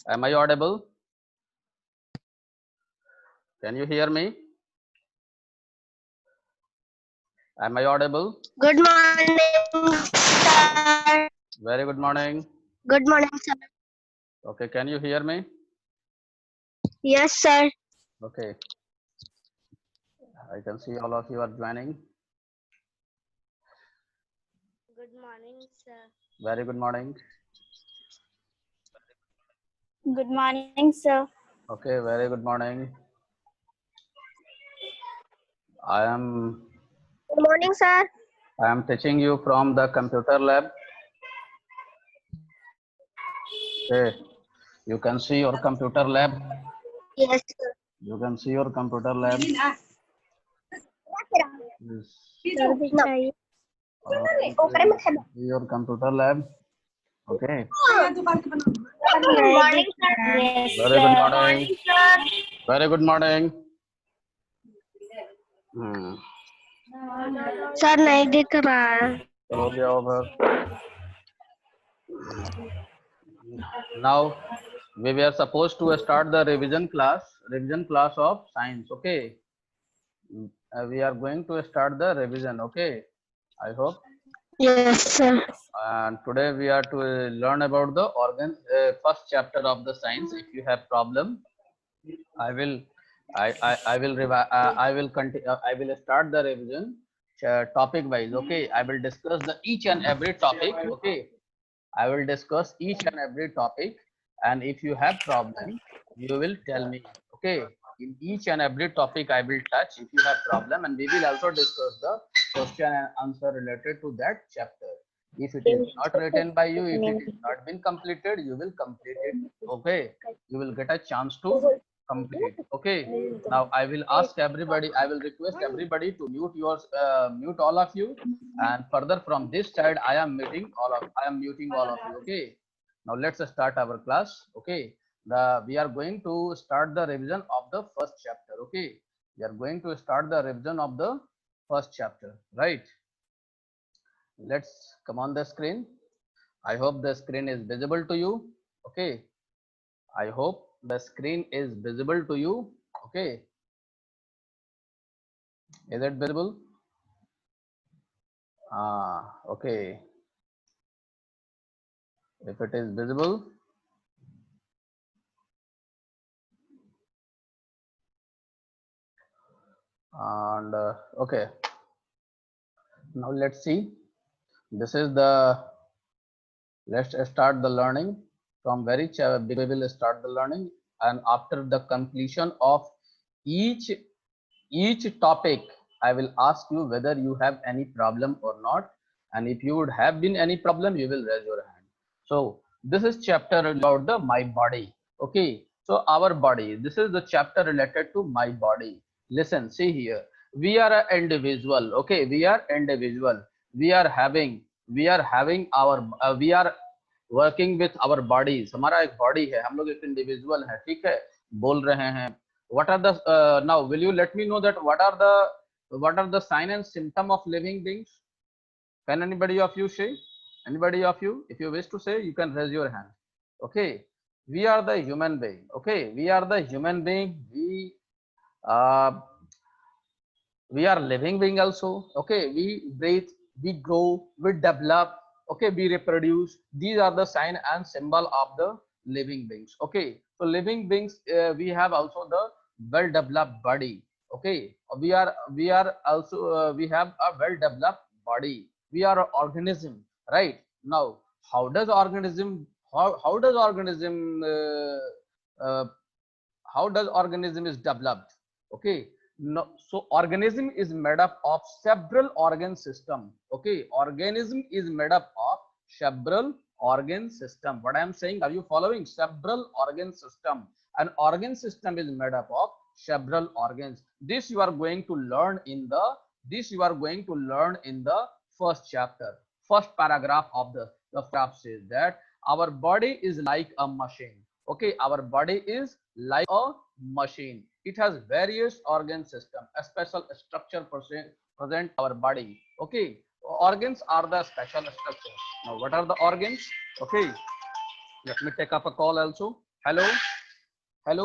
Am I audible? Can you hear me? Am I audible? Good morning, sir. Very good morning. Good morning, sir. Okay, can you hear me? Yes, sir. Okay, I can see all of you are joining. Good morning, sir. Very good morning. Good morning, sir. Okay, very good morning. I am Good morning, sir. teaching you from the computer lab. Okay, you can see your computer lab. Yes, sir. You can see your computer lab. Yes. No. Your computer lab. Okay. Good morning, sir. Yes, Very good sir. morning. Sir. Very good morning. Hmm. Sir नहीं दिख रहा है. चलो गया over. Now we were supposed to start the revision class of science. Okay. We are going to start the revision. Okay. I hope. Yes, sir. And today we are to learn about the organ first chapter of the science. If you have problem, I will I will continue. I will start the revision topic wise. Okay. I will discuss the each and every topic. Okay. I will discuss each and every topic, and if you have problem, you will tell me. Okay. In each and every topic I will touch if you have problem, and we will also discuss the question and answer related to that chapter. If it is not written by you, if it is not been completed, you will complete it. Okay. You will get a chance to complete. Okay. Now I will ask everybody, I will request everybody to mute all of you, and further from this side I am muting all of you. Okay. Now let's start our class. Okay. We are going to start the revision of the first chapter. Okay. We are going to start the revision of the first chapter, right? Let's come on the screen. I hope the screen is visible to you. Okay. I hope the screen is visible to you. Okay. Is it visible? Okay. If it is visible, and okay, now let's see. This is the let's start the learning from very we will start the learning, and after the completion of each topic I will ask you whether you have any problem or not, and if you would have been any problem you will raise your hand. So this is chapter about the my body. Okay, so our body, this is the chapter related to my body. Listen, see here, we are an individual. Okay, we are individual. We are having our we are working with our bodies. हमारा एक body है, हम लोग एक individual है, ठीक है, बोल रहे हैं. What are the now will you let me know that what are the sign and symptom of living beings? Can anybody of you say? Anybody of you, if you wish to say, you can raise your hand. Okay, we are the human being. Okay, we are the human being. Uh, we are living being also. Okay, we breathe, we grow, we develop. Okay, we reproduce. These are the sign and symbol of the living beings. Okay, so living beings, we have also the well developed body. Okay, we are also we have a well developed body. We are an organism, right? Now how does organism how does organism how does organism is developed? Okay, no, so organism is made up of several organ system. Okay, organism is made up of several organ system. What I am saying, are you following? Several organ system. An organ system is made up of several organs. This you are going to learn in the first chapter. First paragraph of the paragraph says that our body is like a machine. Okay, our body is like a machine. It has various organ system, a special structure present our body. Okay, organs are the special structure. Now what are the organs? Okay, let me take up a call also. Hello, hello,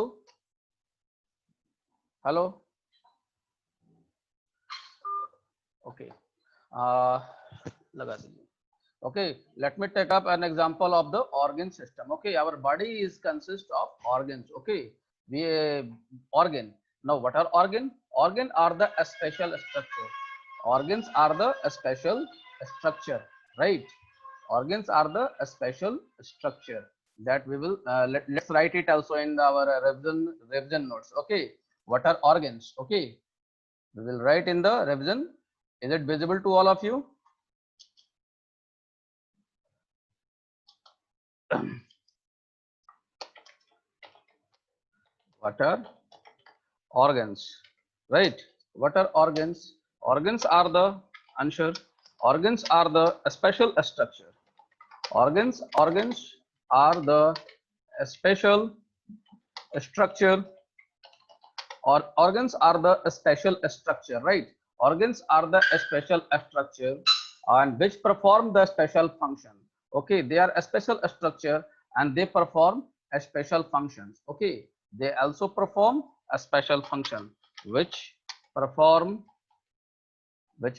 hello. Okay. लगा दीजिए. Okay, let me take up an example of the organ system. Okay, our body is consist of organs. Okay, we organ. Now, what are organ? Organ are the special structure. Organs are the special structure, right? Organs are the special structure that we will let's write it also in our revision notes. Okay, what are organs? Okay, we will write in the revision. Is it visible to all of you? What are organs, right? What are organs? Organs are the answer. Organs are the special structure. Organs are the special structure, or organs are the special structure, right? Organs are the special structure and which perform the special function. Okay, they are a special structure and they perform a special functions. Okay, they also perform a special function which perform a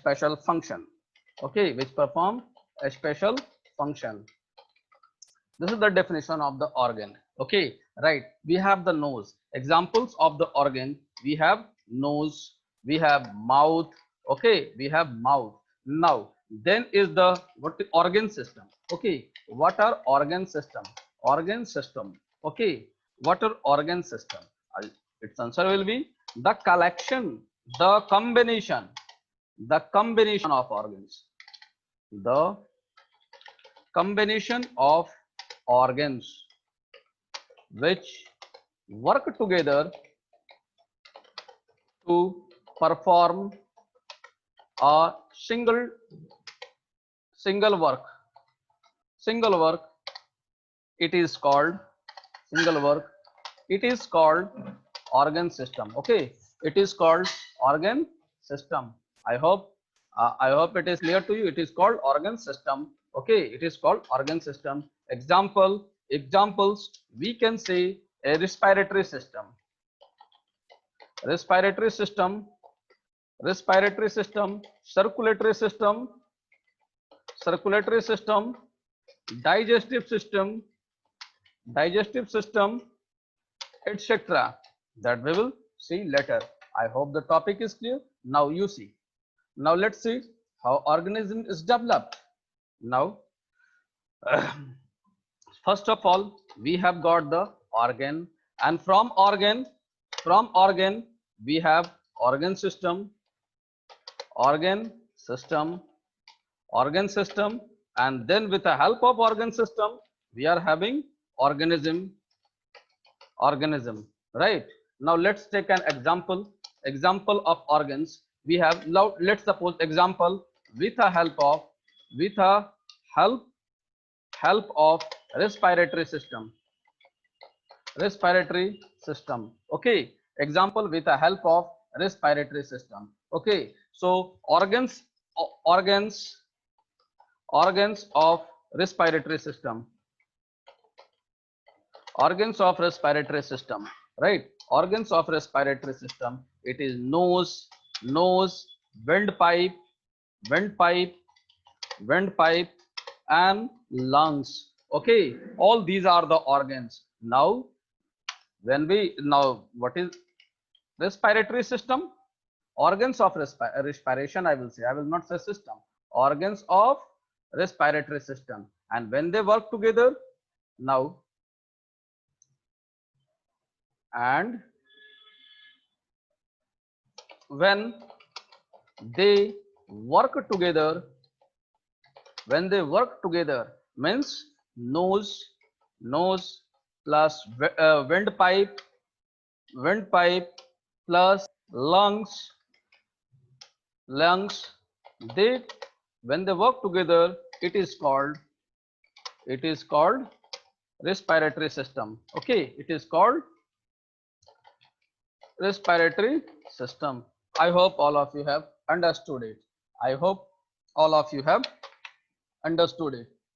special function. Okay, which perform a special function. This is the definition of the organ. Okay, right. We have the nose. Examples of the organ. We have nose, we have mouth. Okay, we have mouth. Now, then is the what the organ system. Okay, what are organ system? Organ system. Okay, what are organ system? Its answer will be the collection, the combination of organs. The combination of organs which work together to perform a single work. It is called organ system. Okay, it is called organ system. I hope it is clear to you. It is called organ system. Okay, it is called organ system. Examples we can say a respiratory system, circulatory system, digestive system, etc. That we will see later. I hope the topic is clear. Now you see. Now let's see how organism is developed. Now, first of all, we have got the organ, and from organ we have organ system, and then with the help of organ system we are having organism, right? Now let's take an example of organs. We have, now let's suppose example with a help of respiratory system. Okay, example with the help of respiratory system. Okay, so organs of respiratory system, right? Organs of respiratory system, it is nose, windpipe, and lungs. Okay, all these are the organs. Now what is respiratory system? Organs of respiration, I will say, I will not say system. Organs of respiratory system, and when they work together, now and when they work together means nose plus windpipe plus lungs, they, when they work together, it is called respiratory system. Okay, it is called respiratory system. I hope all of you have understood it.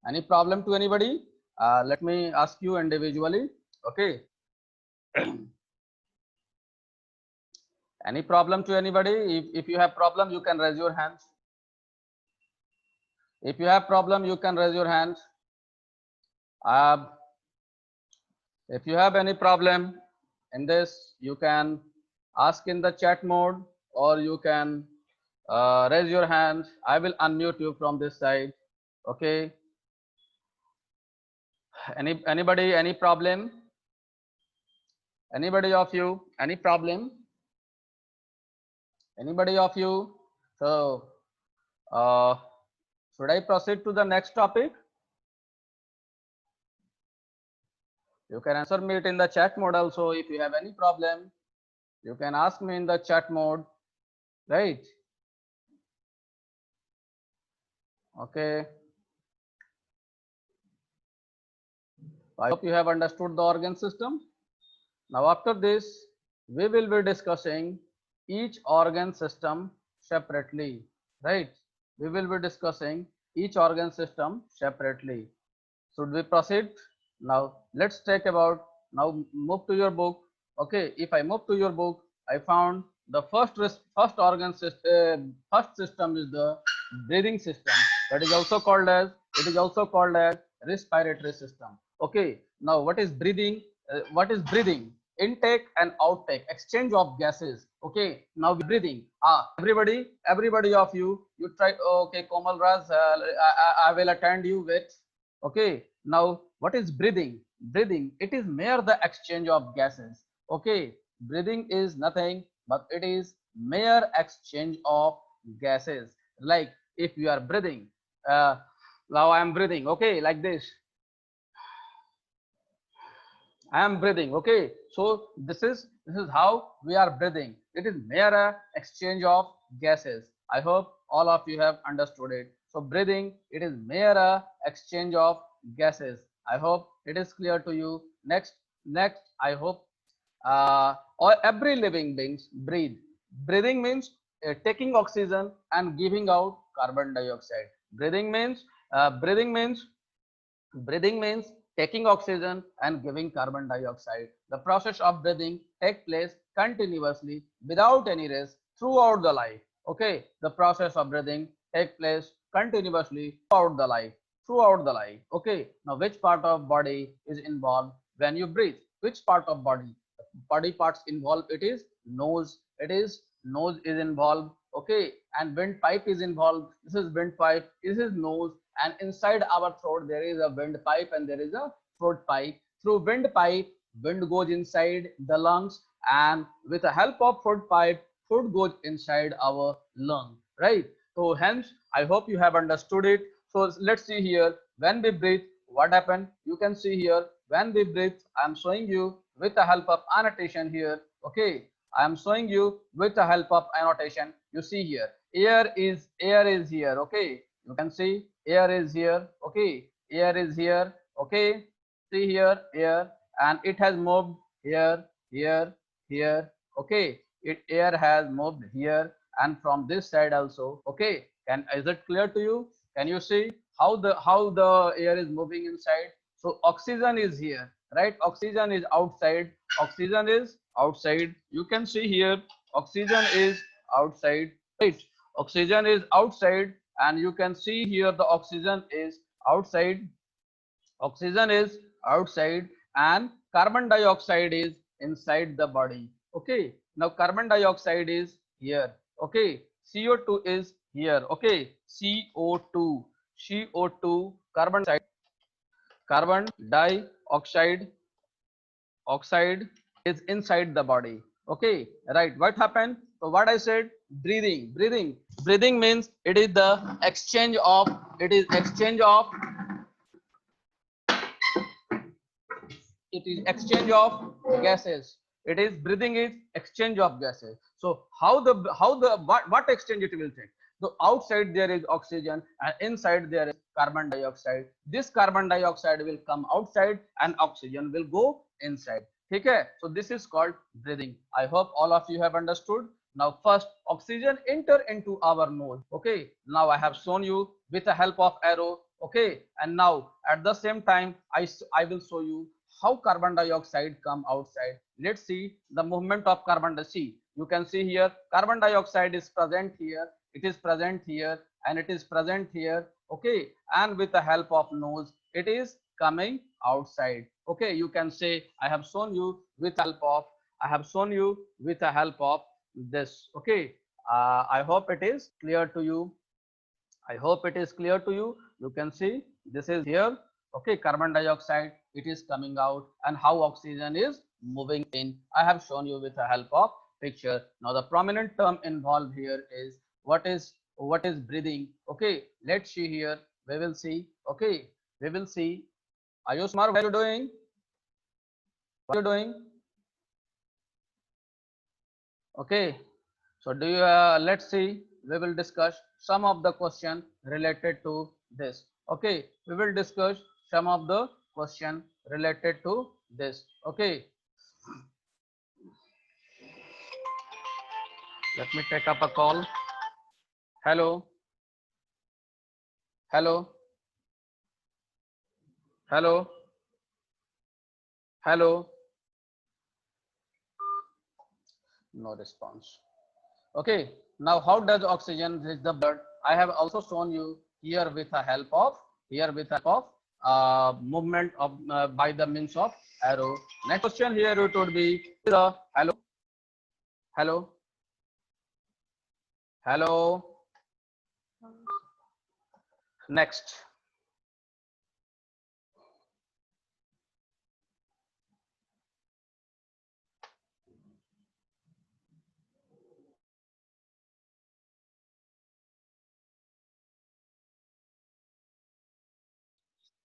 Any problem to anybody? Let me ask you individually. Okay. Any problem to anybody? If you have problem, you can raise your hands. If you have problem, you can raise your hands. If you have any problem in this, you can ask in the chat mode, or you can raise your hands. I will unmute you from this side. Okay. Anybody, any problem? Anybody of you, any problem? Anybody of you? So, should I proceed to the next topic? You can answer me it in the chat mode also. If you have any problem, you can ask me in the chat mode, right? Okay. I hope you have understood the organ system. Now after this, we will be discussing each organ system separately, right? We will be discussing each organ system separately. Should we proceed? Now let's take about, now move to your book. Okay, if I move to your book, I found the first organ system, first system is the breathing system. That is also called as, it is also called as respiratory system. Okay, now what is breathing? What is breathing? Intake and outtake, exchange of gases. Okay, now breathing. Everybody of you try. Okay, Komal Raj, I will attend you with. Okay, now what is breathing? Breathing, it is mere the exchange of gases. Okay, breathing is nothing but it is mere exchange of gases. Like if you are breathing, now I am breathing, okay, like this. I am breathing. Okay, so this is how we are breathing. It is mere exchange of gases. I hope all of you have understood it. So breathing, it is mere exchange of gases. I hope it is clear to you. Next, I hope or every living beings breathe. Breathing means taking oxygen and giving out carbon dioxide. Breathing means taking oxygen and giving carbon dioxide. The process of breathing takes place continuously without any rest throughout the life. Okay, the process of breathing takes place continuously throughout the life. Okay, now which part of body is involved when you breathe? Which part of body parts involved? It is nose. Nose is involved. Okay, and windpipe is involved. This is windpipe. This is nose, and inside our throat there is a windpipe and there is a throat pipe. Through windpipe, wind goes inside the lungs, and with the help of throat pipe, food goes inside our lung, right? So hence I hope you have understood it. So let's see here, when we breathe, what happened? You can see here, when we breathe, I am showing you with the help of annotation here. Okay, I am showing you with the help of annotation. You see here, air is here. Okay, you can see air is here. Okay, air is here. Okay, see here, air, and it has moved here, here. Okay, air has moved here and from this side also. Okay, is it clear to you? Can you see how the air is moving inside? So oxygen is here, right? Oxygen is outside. Oxygen is outside. You can see here, oxygen is outside, right? Oxygen is outside, and you can see here the oxygen is outside. Oxygen is outside, and carbon dioxide is inside the body. Okay, now carbon dioxide is here. Okay, CO2 is here. Okay, CO2, carbon dioxide is inside the body. Okay, right? What happened? So what I said, breathing means it is the exchange of gases. It is breathing is exchange of gases. So what exchange it will take? So outside there is oxygen and inside there is carbon dioxide. This carbon dioxide will come outside and oxygen will go inside. Okay, so this is called breathing. I hope all of you have understood. Now first, oxygen enter into our nose. Okay, now I have shown you with the help of arrow Okay, and now at the same time I will show you how carbon dioxide come outside. Let's see the movement of carbon dioxide. You can see here carbon dioxide is present here, it is present here, and it is present here. Okay, and with the help of nose it is coming outside. Okay, you can say I have shown you with help of this. Okay, I hope it is clear to you. I hope it is clear to you. You can see this is here. Okay, carbon dioxide, it is coming out, and how oxygen is moving in. I have shown you with the help of picture. Now the prominent term involved here is what is breathing. Okay, let's see here. We will see. Okay, we will see. Ayushmar, what are you doing? What are you doing? Okay, so do you let's see, we will discuss some of the question related to this. Okay, we will discuss some of the question related to this. Okay, let me take up a call. Hello, hello, hello, hello. No response. Okay, now how does oxygen reach the blood? I have also shown you here with the help of movement of by the means of arrow. Next question here it would be hello, hello, hello. Next.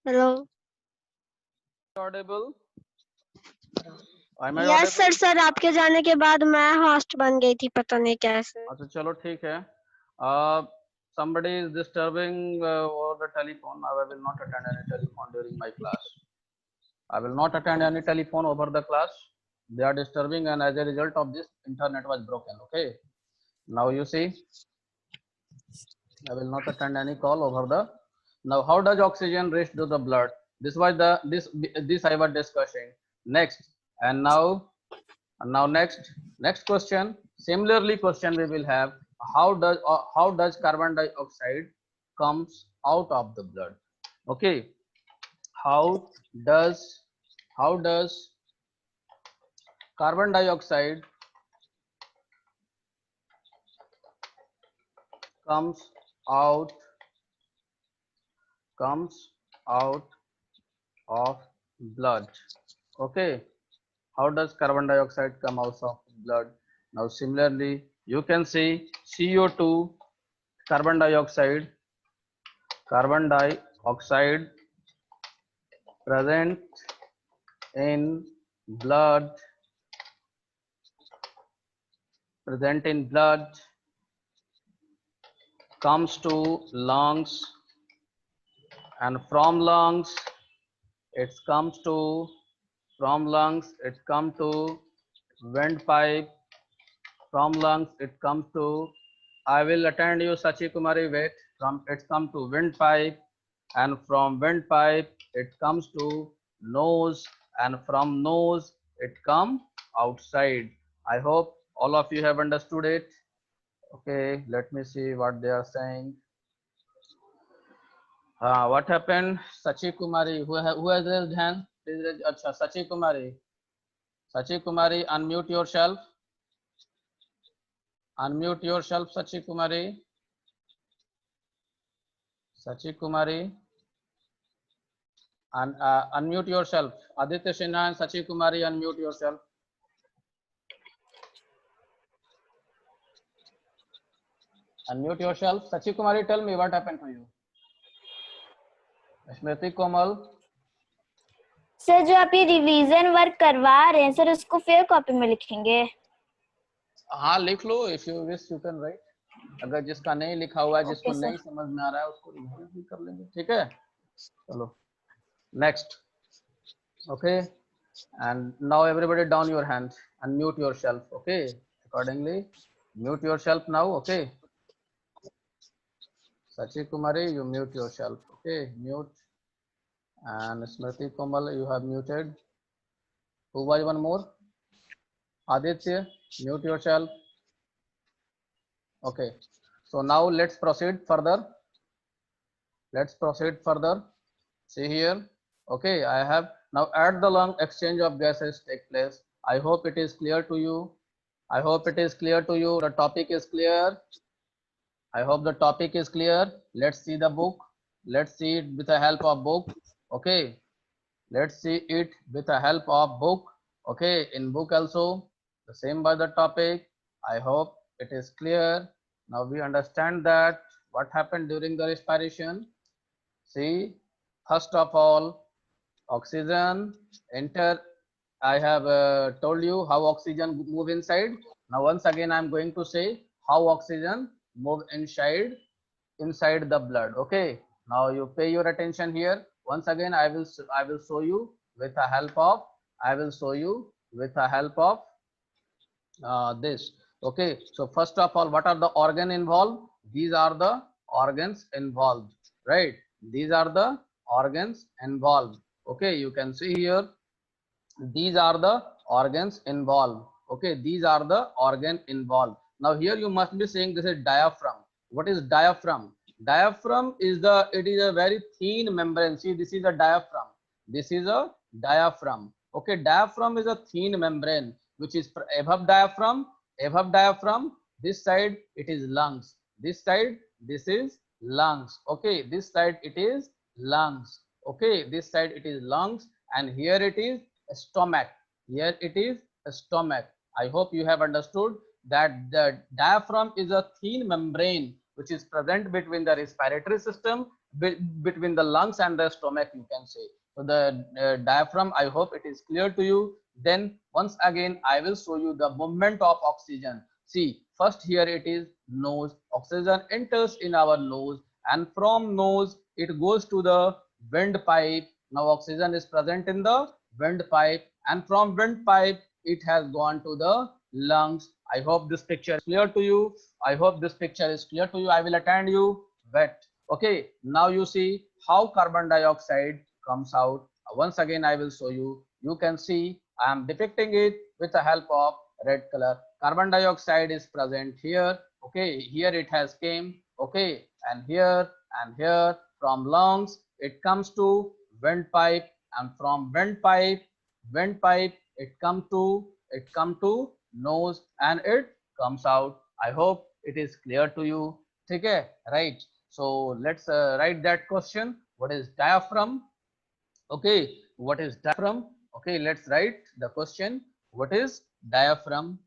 Hello Audible? Am I yes audible? Sir आपके जाने के बाद मैं host बन गई थी पता नहीं कैसे अच्छा चलो ठीक है. Somebody is disturbing over the telephone. I will not attend any telephone during my class. I will not attend any telephone over the class. They are disturbing, and as a result of this, internet was broken. Okay. Now you see, I will not attend any call over the. Now, how does oxygen reach to the blood? This was the this I was discussing. Next, and now next question. Similarly, question we will have how does carbon dioxide comes out of the blood? Okay, how does carbon dioxide comes out of blood? Okay, how does carbon dioxide come out of blood? Now similarly you can see CO2, carbon dioxide present in blood comes to lungs, and from lungs it comes to windpipe, from lungs it comes to, I will attend you Sachi Kumari, wait, from it comes to windpipe, and from windpipe it comes to nose, and from nose it come outside. I hope all of you have understood it. Okay, let me see what they are saying. What happened? Sachi Kumari, who has raised hand? Please raise. Achha, Sachi Kumari, unmute yourself. Unmute yourself, Sachi Kumari. And unmute yourself. Aditya Sinha and Sachi Kumari, unmute yourself. Unmute yourself. Sachi Kumari, tell me what happened to you. Smriti Komal. Sir जो आप ये revision work करवा रहे हैं sir उसको fair copy में लिखेंगे. हाँ लिख लो, if you wish you can write. अगर जिसका नहीं लिखा हुआ है, जिसको नहीं समझ में आ रहा है, उसको रिवीजन भी कर लेंगे. ठीक है, चलो next. Okay, and now everybody down your hands and mute yourself. Okay, accordingly mute yourself now. Okay, Sachi Kumari, you mute yourself. Okay, mute. And Smriti Komal, you have muted. Who was one more? Aditya, mute yourself. Okay. So now let's proceed further. Let's proceed further. See here. Okay, I have now at the long exchange of gases take place. I hope it is clear to you. I hope it is clear to you. The topic is clear. I hope the topic is clear. Let's see the book. Let's see it with the help of book. Okay. Let's see it with the help of book. Okay. In book also the same by the topic. I hope it is clear. Now we understand that what happened during the respiration. See, first of all, oxygen enter. I have told you how oxygen move inside. Now once again I am going to say how oxygen move inside the blood. Okay, now you pay your attention here. Once again I will show you with the help of this. Okay, so first of all, what are the organ involved? These are the organs involved, right? These are the organs involved. Okay, you can see here, these are the organs involved. Okay, these are the organ involved. Now here you must be saying this is diaphragm. What is diaphragm? Diaphragm is it is a very thin membrane. See, this is a diaphragm. This is a diaphragm. Okay, diaphragm is a thin membrane which is above diaphragm. Above diaphragm, this side it is lungs. This side, this is lungs. Okay, this side it is lungs. Okay, this side it is lungs, and here it is stomach. Here it is stomach. I hope you have understood that the diaphragm is a thin membrane which is present between the respiratory system, between the lungs and the stomach, you can say. So the diaphragm, I hope it is clear to you. Then once again I will show you the movement of oxygen. See, first here it is nose. Oxygen enters in our nose, and from nose it goes to the windpipe. Now oxygen is present in the windpipe, and from windpipe it has gone to the lungs. I hope this picture is clear to you. I hope this picture is clear to you. I will attend you wet. Okay, now you see how carbon dioxide comes out. Once again I will show you. You can see I am depicting it with the help of red color. Carbon dioxide is present here. Okay, here it has came. Okay, and here from lungs it comes to windpipe, and from windpipe it come to nose, and it comes out. I hope it is clear to you. Okay, right? So let's write that question. What is diaphragm? Okay, what is diaphragm? Okay, let's write the question. What is diaphragm?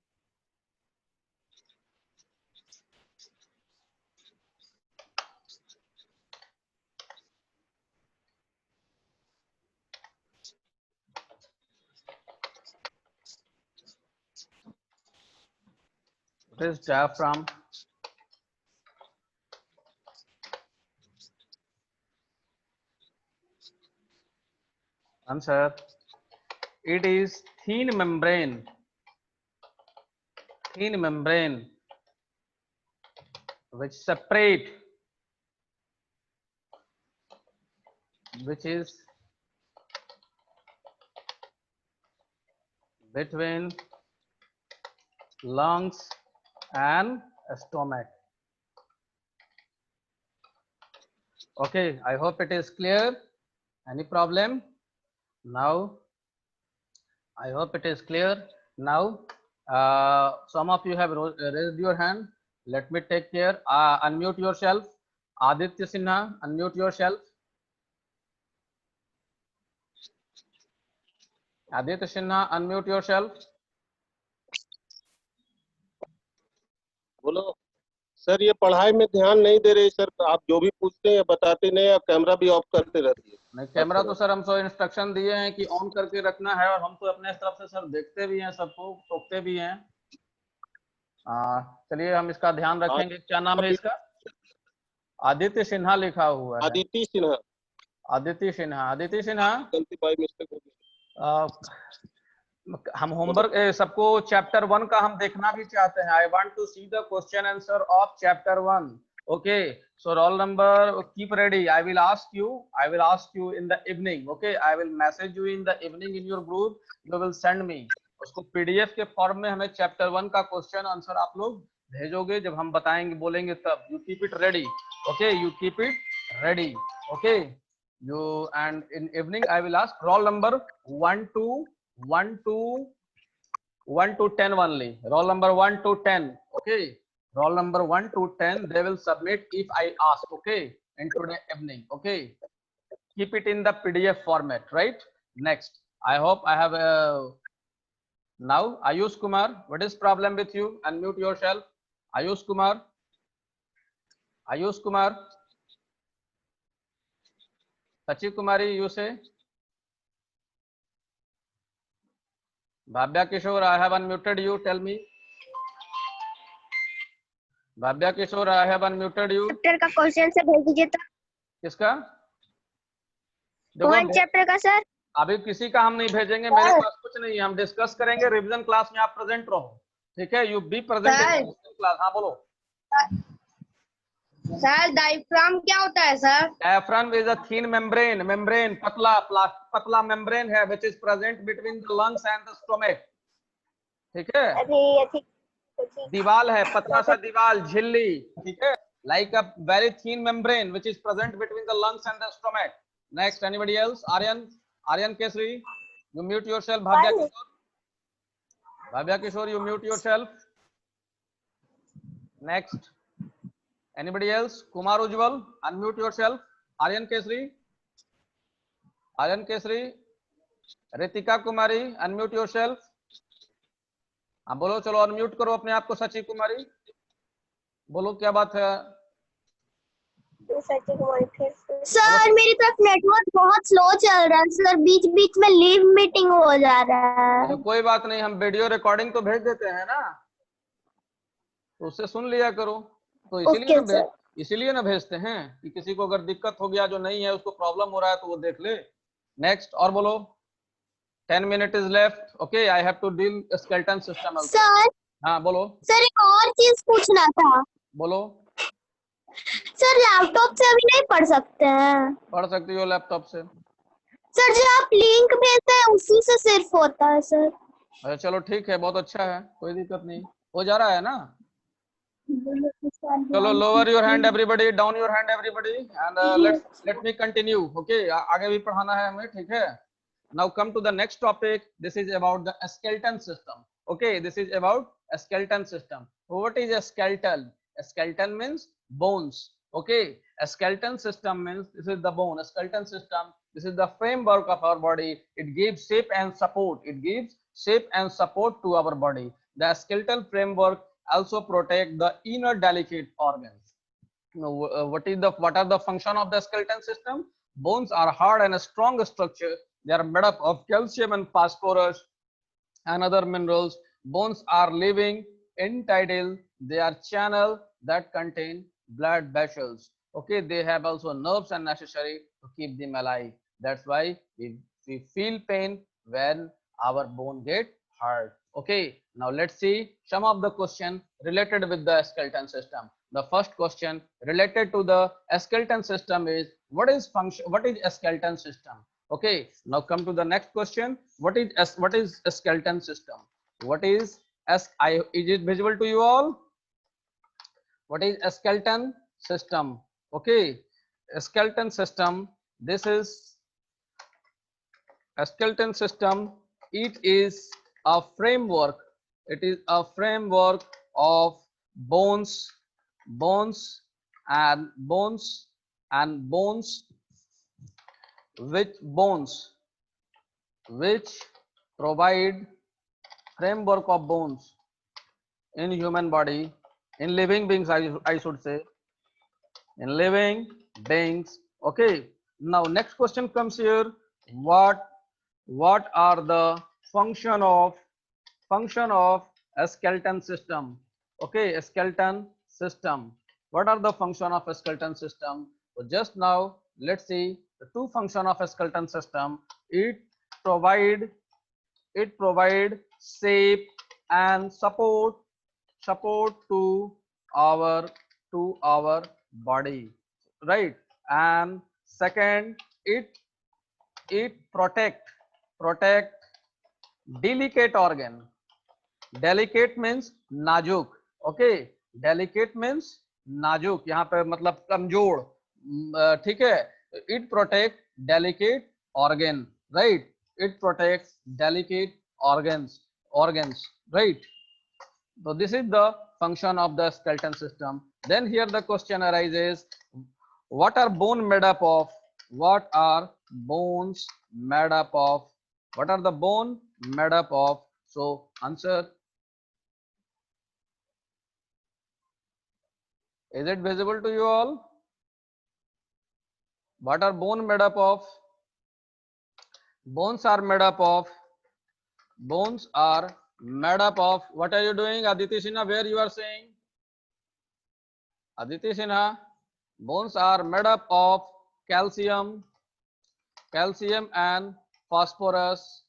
What is diaphragm? Answer. It is thin membrane which is between lungs and stomach. Okay, I hope it is clear. Any problem? Now, I hope it is clear. Now, some of you have raised your hand. Let me take care. Unmute yourself. Aditya Sinha, unmute yourself. Aditya Sinha, unmute yourself. बोलो sir, ये पढ़ाई में ध्यान नहीं दे रहे sir. आप जो भी पूछते हैं बताते नहीं, आप कैमरा भी ऑफ करते रहती है। नहीं, कैमरा तो सर हमको इंस्ट्रक्शन दिए हैं कि ऑन करके रखना है, और हम तो अपने तरफ से सर देखते भी हैं, सबको टोकते भी हैं। चलिए हम इसका ध्यान रखेंगे। क्या नाम है इसका? आदित्य सिन्हा लिखा हुआ है। आदित्य सिन्हा। आदित्य सिन्हा, आदित्य सिन्हा। गलती बाय मिस्टेक हो गई। हम होमवर्क सबको चैप्टर 1 का हम देखना भी चाहते हैं। I want to see the question answer of chapter 1। Okay, so roll number, keep ready. I will ask you in the evening. Okay, I will message you in the evening in your group. You will send me. उसको PDF के form में हमें chapter 1 का question answer आप लोग भेजोगे जब हम बताएंगे बोलेंगे तब. You keep it ready. Okay, you keep it ready. Okay, you and in evening I will ask roll number 1 to 1 to 1 to 10 only. Roll number 1 to 10. Okay. Roll number 1 to 10 they will submit if I ask. Okay, in today evening. Okay, keep it in the PDF format, right? Next, I hope I have now Ayush Kumar, what is problem with you? Unmute yourself. Ayush Kumar, Sachi Kumari, you say. Bhavya Kishore, I have unmuted you, tell me. Bhavya Kishore, I have unmuted you. Chapter का question से भेज दीजिए तो. किसका? One chapter का sir. अभी किसी का हम नहीं भेजेंगे, मेरे पास कुछ नहीं है, हम डिस्कस करेंगे रिवीजन क्लास में. आप प्रेजेंट रहो, ठीक है? You be present in revision class. हाँ बोलो सर. डायफ्राम क्या होता है sir? Diaphragm is a thin membrane, पतला मेम्ब्रेन है which is present between the lungs and the stomach. ठीक है? दीवाल है, पतला सा दीवाल, झिल्ली, ठीक है? Like a very thin membrane which is present between the lungs and the stomach. Next, anybody else? Aryan Kesri, you mute yourself. Bhavya Kishore, you mute yourself. Next, anybody else? Kumar Ujjwal, unmute yourself. Aryan Kesri, Ritika Kumari, unmute yourself. हाँ बोलो, चलो unmute करो अपने आप को. सची कुमारी बोलो, क्या बात है? सर मेरी तरफ नेटवर्क बहुत स्लो चल रहा है सर. बीच बीच में लीव मीटिंग हो जा रहा है. तो कोई बात नहीं, हम वीडियो रिकॉर्डिंग तो भेज देते हैं ना, तो उससे सुन लिया करो. तो इसीलिए ना भेजते हैं कि किसी को अगर दिक्कत हो गया जो नहीं है उसको प्रॉब्लम हो रहा है तो वो देख ले. नेक्स्ट, और बोलो. 10 minutes is left. Okay, I have to deal skeleton system also. Sir. हाँ बोलो. सर एक और चीज पूछना था. बोलो. सर लैपटॉप से अभी नहीं पढ़ सकते हैं? पढ़ सकती हो लैपटॉप से. सर जो आप लिंक भेजते हैं उसी से सिर्फ होता है सर. अच्छा चलो ठीक है, बहुत अच्छा है, कोई दिक्कत नहीं, हो जा रहा है ना. चलो, lower your hand everybody, down your hand everybody, and let me continue. Okay, आगे भी पढ़ाना है हमें, ठीक है? Now come to the next topic. This is about the skeleton system. Okay, this is about a skeleton system. What is a skeleton? A skeleton means bones. Okay, a skeleton system means this is the bone. A skeleton system, this is the framework of our body. It gives shape and support. It gives shape and support to our body. The skeletal framework also protect the inner delicate organs. Now, what are the function of the skeleton system? Bones are hard and a strong structure. They are made up of calcium and phosphorus and other minerals. Bones are living entidal. They are channel that contain blood vessels. Okay, they have also nerves and necessary to keep them alive. That's why we feel pain when our bone get hurt. Okay, now let's see some of the question related with the skeleton system. The first question related to the skeleton system is what is a skeleton system? Okay, now come to the next question. What is a skeleton system? Is it visible to you all? What is a skeleton system? Okay, a skeleton system, this is a skeleton system. It is a framework. It is a framework of bones which provide framework of bones in human body, in living beings, I should say, in living beings. Okay, now next question comes here. What are the function of a skeleton system? Okay, a skeleton system. What are the function of a skeleton system? So just now let's see the two function of a skeleton system. It provide shape and support to to our body, right? And second, it protect delicate organ. Delicate means नाजुक, okay? Delicate means नाजुक, यहाँ पे मतलब कमजोर, ठीक है? It protect delicate organ, right? It protects delicate organs, right? So this is the function of the skeleton system. Then here the question arises, what are bone made up of? What are bones made up of? What are the bone made up of? So answer. Is it visible to you all? What are bone made up of? Bones are made up of. Bones are made up of. What are you doing, Aditi Sinha? Where you are saying? Aditi Sinha. Bones are made up of calcium and phosphorus.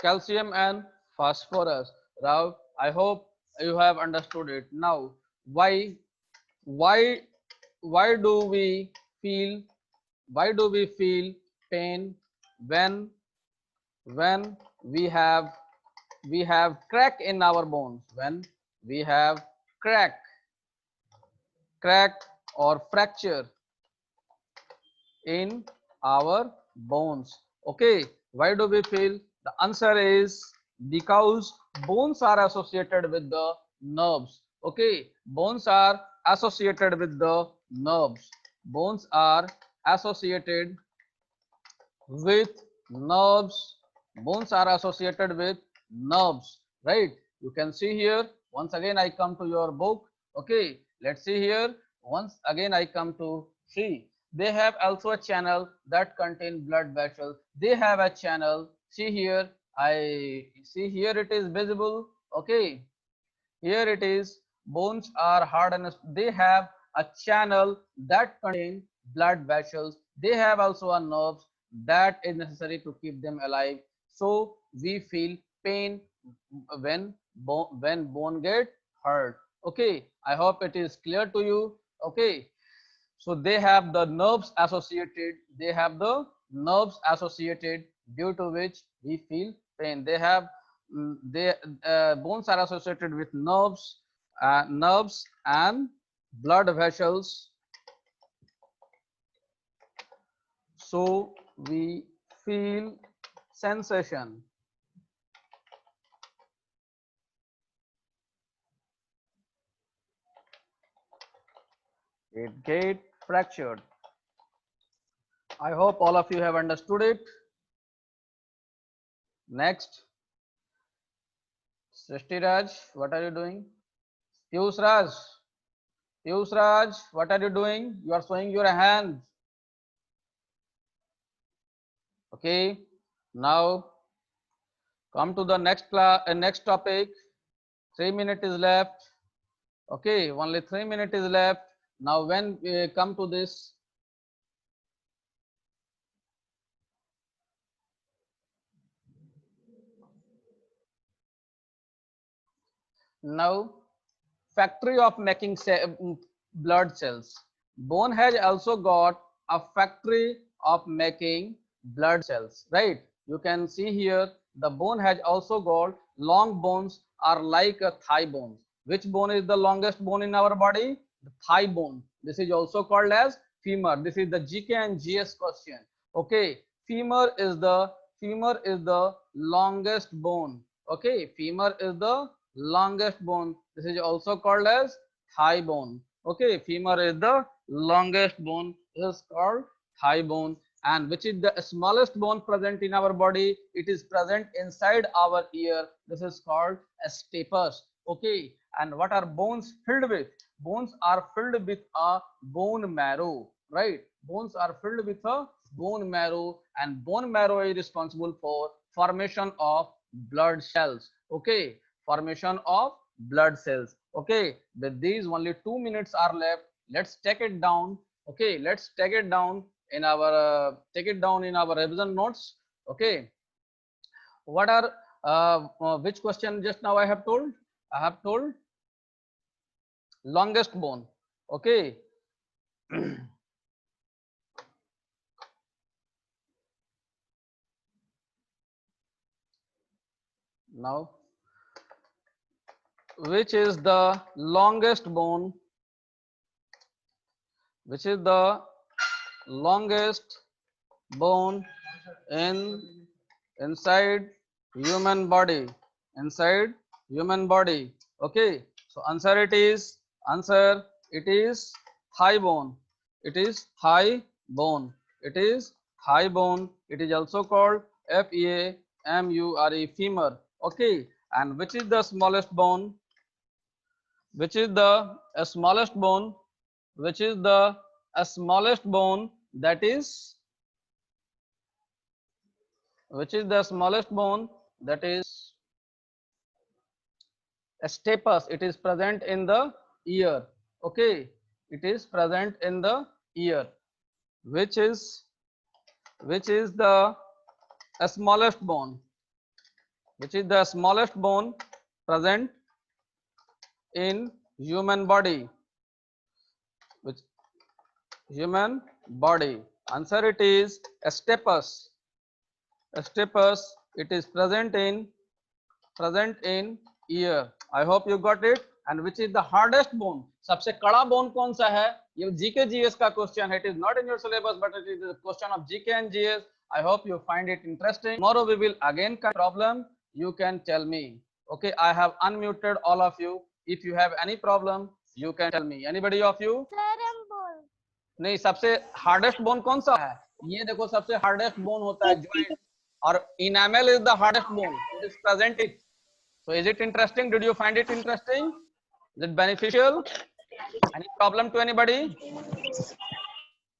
Calcium and phosphorus. Now, I hope you have understood it. Now, why do we feel pain when we have crack in our bones? When we have crack or fracture in our bones. Okay, why do we feel? The answer is because bones are associated with the nerves. Okay, bones are associated with the nerves. Bones are associated with nerves. Bones are associated with nerves, right? You can see here. Once again I come to your book. Okay, let's see here. Once again I come to see. They have also a channel that contain blood vessels. They have a channel. See here, I see here it is visible. Okay, here it is. Bones are hard and they have a channel that contain blood vessels. They have also a nerves that is necessary to keep them alive. So we feel pain when bone get hurt. Okay, I hope it is clear to you. Okay, so they have the nerves associated. They have the nerves associated due to which we feel pain. They have bones are associated with nerves and blood vessels. So we feel sensation. It get fractured. I hope all of you have understood it. Next, Srishti Raj, what are you doing? Piyush Raj, what are you doing? You are showing your hand. Okay, now come to the next class, next topic. 3 minutes is left. Okay, only 3 minutes is left. Now when we come to this, now factory of making blood cells. Bone has also got a factory of making blood cells, right? You can see here the bone has also got long bones are like a thigh bone. Which bone is the longest bone in our body? The thigh bone. This is also called as femur. This is the GK and GS question. Okay, femur is the longest bone. Okay, femur is the longest bone. This is also called as thigh bone. Okay, femur is the longest bone. This is called thigh bone. And which is the smallest bone present in our body? It is present inside our ear. This is called a stapes. Okay, and what are bones filled with? Bones are filled with a bone marrow, right? Bones are filled with a bone marrow, and bone marrow is responsible for formation of blood cells. Okay, formation of blood cells. Okay, with these only 2 minutes are left. Let's take it down. Okay, let's take it down in our revision notes. Okay, what are which question just now I have told? longest bone. Okay. Now, which is the longest bone? Which is the longest bone inside human body? Inside human body. Okay. So answer it is thigh bone. It is thigh bone. It is thigh bone. It is also called FEMURE, femur. Okay. And which is the smallest bone? Which is the smallest bone? Which is the smallest bone? That is, which is the smallest bone? That is stapes. It is present in the ear. Okay, it is present in the ear. Which is the smallest bone? Which is the smallest bone present in human body? Which human body? Answer it is stapes. Stapes. It is present in ear. I hope you got it. And which is the hardest bone? सबसे कड़ा bone कौन सा है? ये GK GS का question है. It is not in your syllabus, but it is a question of GK and GS. I hope you find it interesting. Tomorrow we will again come problem. You can tell me. Okay, I have unmuted all of you. If you have any problem, you can tell me. Anybody of you? नहीं, सबसे hardest bone कौन सा है? ये देखो, सबसे hardest bone होता है joint. और enamel is the hardest bone. It is present it. So is it interesting? Did you find it interesting? Is it beneficial? Any problem to anybody?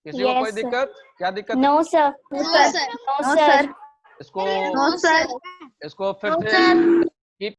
किसी को कोई दिक्कत? क्या दिक्कत? No sir. No sir. No sir. इसको No sir. इसको फिर से